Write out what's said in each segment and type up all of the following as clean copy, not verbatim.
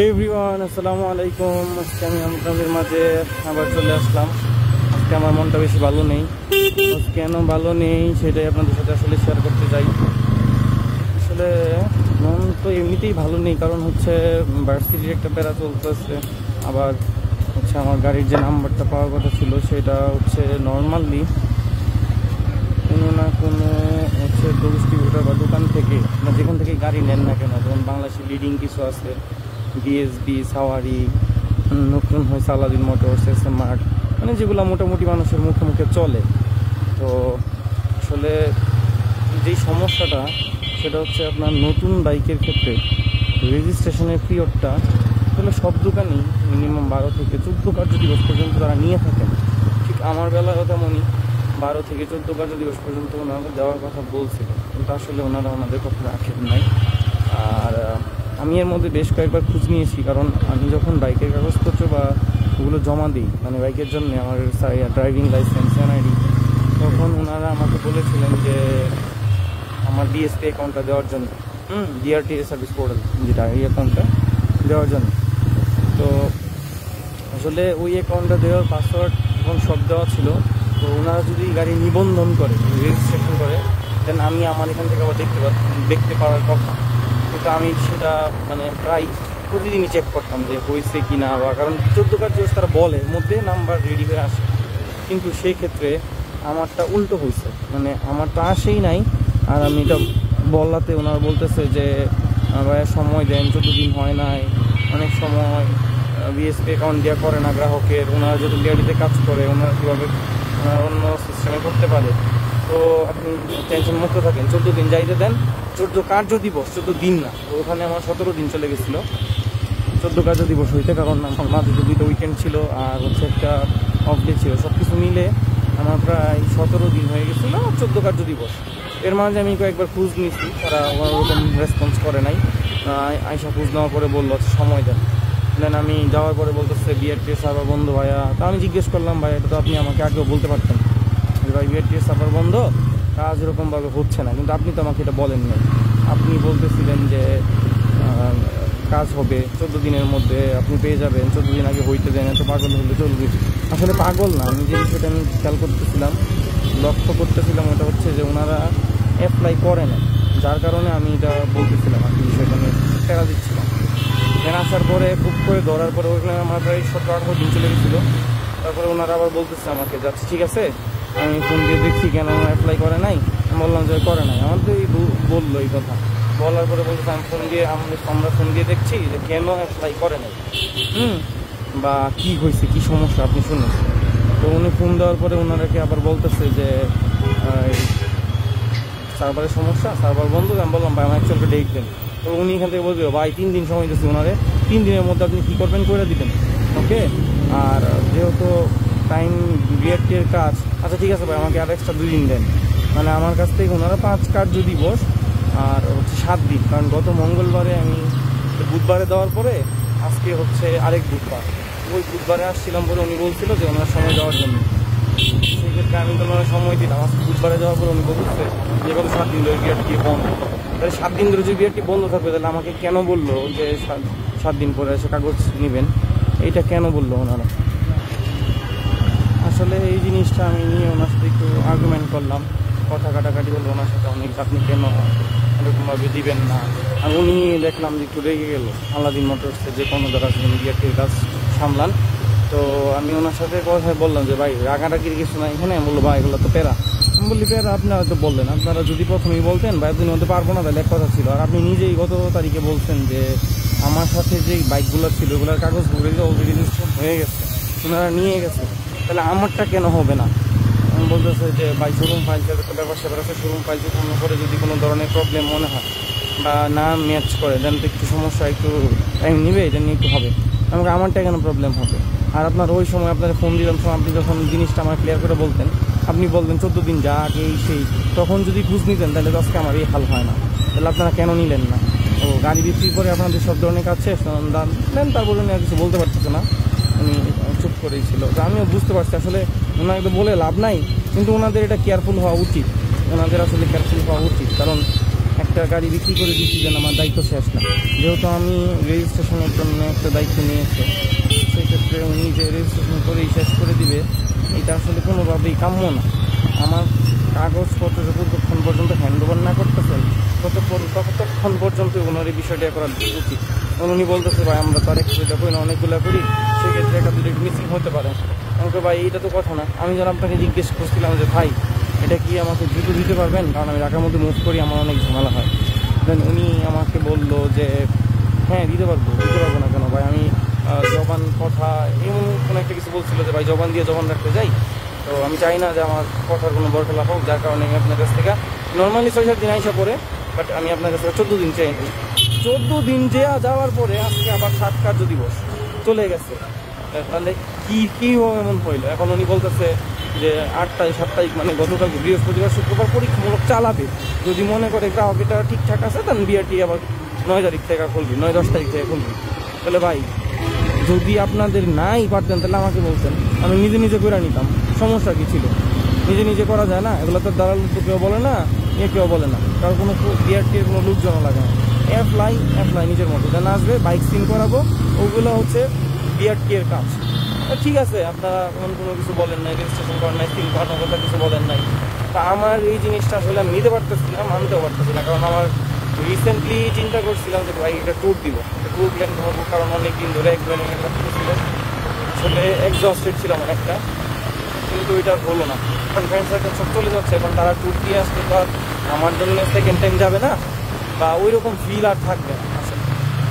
Everyone, আসসালামু আলাইকুম। আজকে আমি আপনাদের মাঝে আবার চলে আসলাম। আজকে আমার মনটা বেশি ভালো নেই। কেন ভালো নেই সেটাই আপনাদের সাথে আসলে শেয়ার করতে চাই। আসলে মন তো এমনিতেই ভালো নেই, কারণ হচ্ছে ভার্সিটির একটা প্যারা চলতেছে। আবার হচ্ছে আমার গাড়ির যে নাম্বারটা পাওয়ার কথা ছিল সেটা হচ্ছে নর্মালি কোনো না কোনো হচ্ছে ডিস্ট্রিবিউটার বা দোকান থেকে, যেখান থেকে গাড়ি নেন না কেন, যেমন বাংলাদেশি লিডিং কিছু আছে, বিএসবি, সাওয়ারি, নতুন হয়েছে আলাদিন মোটরস, স্মার্ট, মানে যেগুলো মোটামুটি মানুষের মুখে মুখে চলে। তো আসলে যেই সমস্যাটা সেটা হচ্ছে আপনার নতুন বাইকের ক্ষেত্রে রেজিস্ট্রেশনের পিরিয়ডটা আসলে সব দোকানেই মিনিমাম 12 থেকে 14 কার্যদিবস পর্যন্ত তারা নিয়ে থাকেন। ঠিক আমার বেলায়ও তেমনই 12 থেকে 14 কার্যদিবস পর্যন্ত ওনারা দেওয়ার কথা বলছিল, কিন্তু আসলে ওনারা ওনাদের কথা রাখেন নাই। আর আমি এর মধ্যে বেশ কয়েকবার খোঁজ নিয়েছি, কারণ আমি যখন বাইকের কাগজপত্র বা ওগুলো জমা দিই, মানে বাইকের জন্য আমার ড্রাইভিং লাইসেন্স, এনআইডি, তখন ওনারা আমাকে বলেছিলেন যে আমার ডিএসপি অ্যাকাউন্টটা দেওয়ার জন্য, ডিআরটিএ সার্ভিস পোর্টাল, যেটা এই অ্যাকাউন্টটা দেওয়ার জন্য। তো আসলে ওই অ্যাকাউন্টটা দেওয়ার পাসওয়ার্ড এবং সব দেওয়া ছিল। তো ওনারা যদি গাড়ি নিবন্ধন করে, রেজিস্ট্রেশন করে, দেন আমি আমার এখান থেকে আবার দেখতে পাওয়ার কথা। কিন্তু আমি সেটা মানে প্রায় প্রতিদিনই চেক করতাম যে হয়েছে কি না, বা কারণ 14 কার্যদিবস তারা বলে মধ্যে নাম্বার রেডি হয়ে আসে, কিন্তু সেই ক্ষেত্রে আমারটা উল্টো হয়েছে, মানে আমারটা আসেই নাই। আর আমি এটা বলাতে ওনারা বলতেছে যে ভাইয়া সময় দেন, 14 দিন হয় নাই। অনেক সময় বিএসপি অ্যাকাউন্ট দেওয়া করে না গ্রাহকের, ওনারা যেহেতু ডিআরটিতে কাজ করে, ওনারা কীভাবে অন্য সিস্টেমে করতে পারে। তো আপনি টেনশন মুক্ত থাকেন, 14 দিন যাইতে দেন। 14 কার্যদিবস, 14 দিন না। তো ওখানে আমার 17 দিন চলে গেছিলো 14 কার্যদিবস হইতে, কারণ আমার মাঝে 2টা উইকেন্ড ছিল আর হচ্ছে একটা অফ ডে ছিল। সব কিছু মিলে আমার প্রায় 17 দিন হয়ে গেছিলো 14 কার্যদিবস। এর মাঝে আমি কয়েকবার খোঁজ নিয়েছি, তারা ওরকম রেসপন্স করে নাই। আইসা খোঁজ নেওয়ার পরে বললো সময় দেন। দেন আমি যাওয়ার পরে বলতেছে বিআরটিএ সার্ভার বন্ধ ভাইয়া। তো আমি জিজ্ঞেস করলাম ভাই, এটা তো আপনি আমাকে আগেও বলতে পারতেন যে ভাই বিআরটিএ সার্ভার বন্ধ, কাজ এরকমভাবে হচ্ছে না, কিন্তু আপনি তো আমাকে এটা বলেন না। আপনি বলতেছিলেন যে কাজ হবে 14 দিনের মধ্যে, আপনি পেয়ে যাবেন, 14 দিন আগে হইতে দেন, এত পাগল হলে চলবে। আসলে পাগল না, আমি যে বিষয়টা আমি খেয়াল করতেছিলাম, লক্ষ্য করতেছিলাম, ওটা হচ্ছে যে ওনারা অ্যাপ্লাই করে না, যার কারণে আমি এটা বলতেছিলাম আর কি, বিষয়টা নিয়ে টেরা দিচ্ছিলাম। দেন আসার পরে খুব করে ধরার পরে ওইখানে আমার প্রায় 17-18 দিন চলে গেছিলো। তারপরে ওনারা আবার বলতেছে আমাকে, যাচ্ছে ঠিক আছে, আমি ফোন দিয়ে দেখছি কেন অ্যাপ্লাই করে নাই। আমি বললাম যে করে নাই, আমার তো বললো এই কথা। বলার পরে বলতেছে আমি ফোন দিয়ে আমরা ফোন দিয়ে দেখছি যে কেন অ্যাপ্লাই করে নাই, বা কী হয়েছে, কী সমস্যা আপনি শুনুন। তো উনি ফোন দেওয়ার পরে ওনারাকে আবার বলতেছে যে সার্ভারের সমস্যা, সার্ভার বন্ধ। আমি বললাম ভাই আমার অ্যাকচুয়ালি ডেট দেন। তো উনি এখান থেকে বলবে ভাই 3 দিন সময় দিচ্ছি ওনারে, 3 দিনের মধ্যে আপনি কী করবেন করে দিবেন, ওকে। আর যেহেতু টাইম বিআরটির কাজ, আচ্ছা ঠিক আছে ভাই আমাকে আর এক্সট্রা 2 দিন দেন। মানে আমার কাছ থেকে ওনারা 5 কার্যদিবস আর হচ্ছে 7 দিন, কারণ গত মঙ্গলবারে আমি বুধবারে দেওয়ার পরে আজকে হচ্ছে আরেক বুধবার, ওই বুধবারে আসছিলাম বলে উনি বলছিল যে ওনার সময় দেওয়ার জন্য। সেই ক্ষেত্রে আমি তো ওনার সময় দিলাম। আজকে বুধবারে দেওয়ার পরে উনি বলছে যে গত 7 দিন ধরে বিআরটি বন্ধ। তাহলে 7 দিন ধরে যদি বিআরটি বন্ধ থাকবে, তাহলে আমাকে কেন বললো যে 7 দিন পরে এসে কাগজ নেবেন, এইটা কেন বললো ওনারা? আসলে এই জিনিসটা আমি নিয়ে ওনার সাথে একটু আর্গুমেন্ট করলাম, কথা কাটাকাটি হলো ওনার সাথে অনেক, আপনি কেন এরকমভাবে দিবেন না। আর উনি দেখলাম যে একটু রেগে গেল, আলাদিন মোটরসে যে কোনো দ্বারা বিআরটির কাজ সামলান। তো আমি ওনার সাথে কথায় বললাম যে ভাই রাগারাগির কিছু না এখানে। বললো ভাই এগুলো তো প্যারা। আমি বললি প্যারা আপনারা তো বললেন, আপনারা যদি প্রথমেই বলতেন ভাই দিন হতে পারবো না, তাহলে এক কথা ছিল। আর আপনি নিজেই গত তারিখে বলছেন যে আমার সাথে যেই বাইকগুলো ছিল ওগুলোর কাগজ অলরেডি রেজিস্ট্রেশন হয়ে গেছে, ওনারা নিয়ে গেছে, তাহলে আমারটা কেন হবে না? আমি বলতেছে যে ভাই শোরুম ফাইল একটা ব্যাপার স্যাপার আছে, শোরুম ফাইল কোনো করে যদি কোনো ধরনের প্রবলেম মনে হয় বা না ম্যাচ করে, দেন তো একটু সমস্যা, একটু টাইম নেবে, এটা নিয়ে একটু হবে। আমাকে আমারটা কেন প্রবলেম হবে? আর আপনার ওই সময় আপনার ফোন দিলাম, আপনি যখন জিনিসটা আমার ক্লিয়ার করে বলতেন, আপনি বলতেন 14 দিন যাক এই সেই, তখন যদি খোঁজ নিতেন তাহলে আজকে আমার এই হাল হয় না। তাহলে আপনারা কেন নিলেন না? ও গাড়ি বিক্রি করে আপনাদের সব ধরনের কাজ শেষ দান দেন, তারপরে উনি আর কিছু বলতে পারতেছে না, উনি চুপ করেই ছিল। তো আমিও বুঝতে পারছি আসলে ওনাকে তো বলে লাভ নাই, কিন্তু ওনাদের এটা কেয়ারফুল হওয়া উচিত, ওনাদের আসলে কেয়ারফুল হওয়া উচিত। কারণ একটা একটা গাড়ি বিক্রি করে দিচ্ছি যেন আমার দায়িত্ব শেষ না। যেহেতু আমি রেজিস্ট্রেশনের জন্য একটা দায়িত্ব নিয়েছে, সেই ক্ষেত্রে উনি যে রেজিস্ট্রেশন করেই শেষ করে দিবে এটা আসলে কোনোভাবেই কাম্য না। আমার কাগজপত্র যতক্ষণ পর্যন্ত হ্যান্ড ওভার না করতেছেন ততক্ষণ পর্যন্ত ওনার এই বিষয়টা করা উচিত। উনি বলতেছে ভাই আমরা তো আর একটা করি না, অনেকগুলো করি, সেক্ষেত্রে একটা দুটো মিসিং হতে পারে। আমাকে ভাই এইটা তো কথা না। আমি যেন আপনাকে জিজ্ঞেস করছিলাম যে ভাই এটা কি আমাকে দ্রুত দিতে পারবেন, কারণ আমি ঢাকার মধ্যে মুভ করি, আমার অনেক ঝামেলা হয়। দেন উনি আমাকে বললো যে হ্যাঁ দিতে পারবো না কেন ভাই, আমি জবান কথা এমন কোনো একটা কিছু বলছিল যে ভাই জবান দিয়ে জবান রাখতে যাই, তো আমি চাই না যে আমার কথার কোনো বরখেলাপ হোক, যার কারণে আমি আপনার কাছ থেকে নর্মালি 6-7 দিন আইসা পরে, বাট আমি আপনার কাছ থেকে 14 দিন চাই। 14 দিন যাওয়ার পরে আজকে আবার 7 কার্য দিবস চলে গেছে, তাহলে কি এমন হইলো? এখন উনি বলতেছে যে 8 তারিখ 7 তারিখ মানে গতকাল বৃহস্পতিবার শুক্রবার পরীক্ষামূলক চালাবে, যদি মনে করে গ্রাহক এটা ঠিকঠাক আছে তাহলে বিআরটি আবার 9 তারিখ থেকে খুলবি, 9-10 তারিখ থেকে খুলবি। তাহলে ভাই যদি আপনাদের নাই পারতেন তাহলে আমাকে বলতেন, আমি নিজে করে নিতাম, সমস্যা কি ছিল? নিজে করা যায় না? এগুলো তো দালাল তো কেউ বলে না, কেউ বলে না, কারণ কোনো বিআরটির কোনো লোকজন লাগে না। অ্যাপ্লাই নিজের মতো যেন আসবে, বাইক সিন করাবো, ওগুলো হচ্ছে বিআরটি এর কাজ। ঠিক আছে, আপনারা এমন কোনো কিছু বলেন নাই, রেজিস্ট্রেশন করেন নাই, সিন করানোর কথা কিছু বলেন নাই। তা আমার এই জিনিসটা আসলে আমি নিতে পারতেছি না, মানতেও পারতেছি না, কারণ আমার রিসেন্টলি চিন্তা করছিলাম যে ভাই এটা ট্যুর দিব, ট্যুর প্ল্যান করবো, কারণ অনেকদিন ধরে একজনের একটা ছিল, আসলে এক্সস্টেড ছিলাম অনেকটা, কিন্তু ওইটা হলো না। এখন ফ্রেন্ড সার্কেল সব চলে যাচ্ছে, এখন তারা ট্যুর দিয়ে আসতে তো আর আমার জন্য সেকেন্ড টাইম যাবে না, বা ওই রকম ফিল আর থাকবে না। আসলে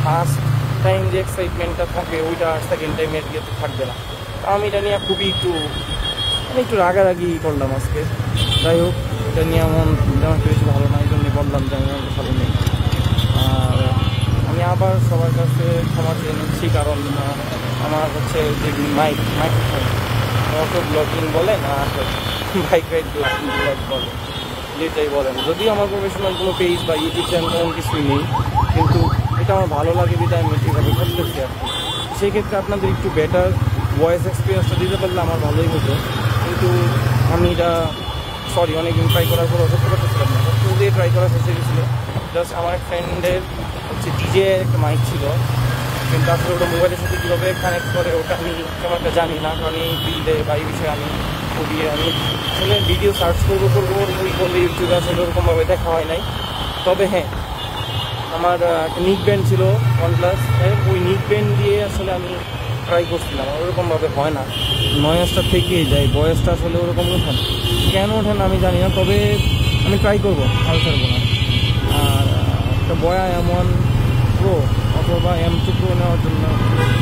ফার্স্ট টাইম যে এক্সাইটমেন্টটা থাকে ওইটা আর সেকেন্ড টাইমের ইয়েতে থাকবে না। আমি এটা নিয়ে খুবই একটু রাগারাগি করলাম আজকে। যাই হোক, এটা নিয়ে আমার বেশি ভালো না, এই জন্য বললাম যে আমি ভালো নেই। আর আমি আবার সবার কাছে ক্ষমা চেয়ে নিচ্ছি, কারণ আমার হচ্ছে যে মাইক্রোফোন অটো ব্লগিং বলেন আর বাইক রাইড ব্লগ বলেন, যেটাই বলেন, যদিও আমার প্রফেশনাল কোনো পেজ বা ইউটিউব চ্যানেল তেমন কিছুই নেই, কিন্তু এটা আমার ভালো লাগে বিধায় আমি ঠিকভাবে করতেছি আর কি। সেই ক্ষেত্রে আপনাদের একটু বেটার ভয়েস এক্সপিরিয়েন্সটা দিতে পারলে আমার ভালোই হতো, কিন্তু আমি এটা অনেকদিন ট্রাই করার পর করতে পারতেছিলাম না। সত্যি দিয়ে ট্রাই করা শেষ হয়ে গেছিলো। জাস্ট আমার এক ফ্রেন্ডের হচ্ছে ডিজে একটা মাইক ছিল, কিন্তু আসলে ওটা মোবাইলের সাথে কীভাবে কানেক্ট করে ওটা আমি তেমন একটা জানি না, কারণ এই ফিল্ডে বা এই বিষয়ে আমি আমি আসলে ভিডিও সার্চ করবো বললে ইউটিউবে আসলে ওরকমভাবে দেখা হয় নাই। তবে হ্যাঁ, আমার একটা নিক ব্যান্ড ছিল OnePlus, ওই নিক ব্যান্ড দিয়ে আসলে আমি ট্রাই করছিলাম, ওরকমভাবে হয় না, নয়েজটা থেকেই যায়, বয়েসটা আসলে ওরকম ওঠেন, কেন ওঠেন আমি জানি না, তবে আমি ট্রাই করবো, হাল ছাড়বো না। আর একটা বয়া M1 Pro অথবা M2 Pro নেওয়ার জন্য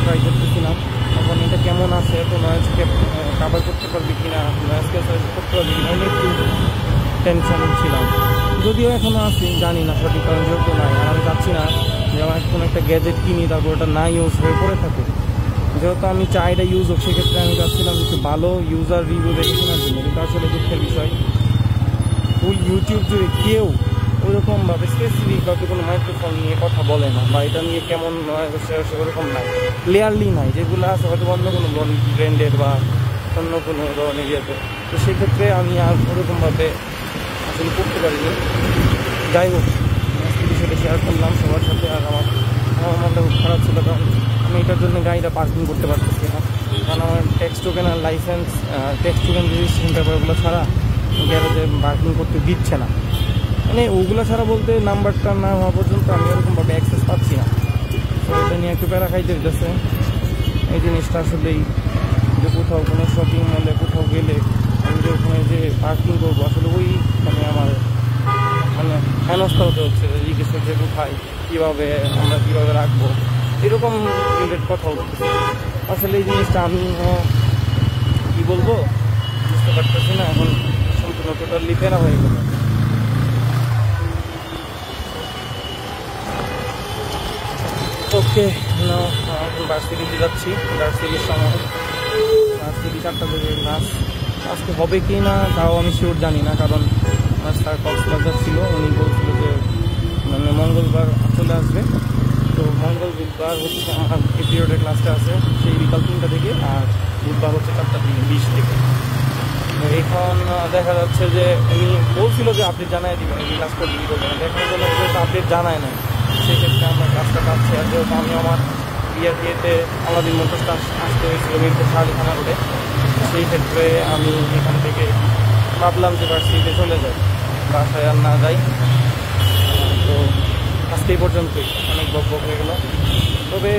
ট্রাই করতেছিলাম। এখন এটা কেমন আছে, তো নয়েজকে কাভার করতে পারবি কিনা, নয়েজকে করতে পারবি কিনা, একটু টেনশন ছিলাম। যদিও এখনও আছি, জানি না সঠিক, কারণ যেহেতু নাই, আর আমি চাচ্ছি না যে আমার কোনো একটা গ্যাজেট কিনি তারপর ওটা না ইউজ হয়ে পড়ে থাকে। যেহেতু আমি চাই এটা ইউজ হোক, সেক্ষেত্রে আমি চাচ্ছিলাম একটু ভালো ইউজার রিভিউ দেখে শোনার জন্য, কিন্তু আসলে দুঃখের বিষয় ফুল ইউটিউব জুড়ে কেউ ওইরকমভাবে স্পেসিফিকভাবে কোনো মাইক্রোফোন নিয়ে কথা বলে না, বা এটা নিয়ে কেমন ওরকম নাই, ক্লিয়ারলি নাই, যেগুলো আছে হয়তো অন্য কোনো ব্র্যান্ডের বা অন্য কোনো ধরনের ইয়েতে। তো সেক্ষেত্রে আমি আর ওরকমভাবে আসলে করতে পারিনি। যাই হোক, আজকে বিষয়টা শেয়ার করলাম সবার সাথে। আর আমার মনটা খুব খারাপ ছিল, কারণ আমি এটার জন্য গাড়িটা পার্কিং করতে পারতেছি না, কারণ আমার ট্যাক্স টোকেন আর লাইসেন্স, ট্যাক্স টোকেন রেজিস্ট্রেশন পেপারগুলো ছাড়া গ্যারেজে পার্কিং করতে দিচ্ছে না। মানে ওগুলো ছাড়া বলতে নাম্বারটা না হওয়া পর্যন্ত আমি ওরকমভাবে অ্যাক্সেস পাচ্ছি না। তো এটা নিয়ে একটু প্যারা খাইতে হইতেছে। এই জিনিসটা আসলেই যে কোথাও কোনো শপিং মলে কোথাও গেলে আমি যে ওখানে যে পার্কিং করবো, আসলে ওইখানে আমার মানে হেনস্থা হতে হচ্ছে, জিজ্ঞেস করছে কোথায়, কীভাবে আমরা কীভাবে রাখবো, এরকম রিলেটেড কথা বলতেছি। আসলে এই জিনিসটা আমিও কী বলবো বুঝতে পারতেছি না, এখন সম্পূর্ণ টোটালি প্যারা হয়ে গেল। ওকে, ভার্সিটিতে যাচ্ছি, ভার্সিটির সময়, ভার্সিটি 4টা থেকে ক্লাস। আজকে হবে কি না তাও আমি শিওর জানি না, কারণ আমার স্যার কক্সবাজার ছিল, উনি বলছিল যে মানে মঙ্গলবার চলে আসবে। তো মঙ্গলবার হচ্ছে আমার এই পিরিয়ডের ক্লাসটা আছে, সেই বিকাল 3টা থেকে, আর বুধবার হচ্ছে 4টা থেকে 20 থেকে। এখন দেখা যাচ্ছে যে উনি বলছিল যে আপডেট জানাই দিবেন, এই কাজ করতে কী করবেন, দেখার জন্য যেহেতু আপডেট জানায় না, সেই ক্ষেত্রে আমরা কাজটা পাচ্ছি। আর যেহেতু আমি আমার বিয়েতে আলাদিন মোটরসটা আসতে হয়েছিল মিরপুর শাহালি থানা রোডে, সেই ক্ষেত্রে আমি এখান থেকে ভাবলাম যে ভার্সিটিতে চলে যাই, বাসায় আর না যাই। তো আজকে এই পর্যন্তই, অনেক বক বক হয়ে গেল। তবে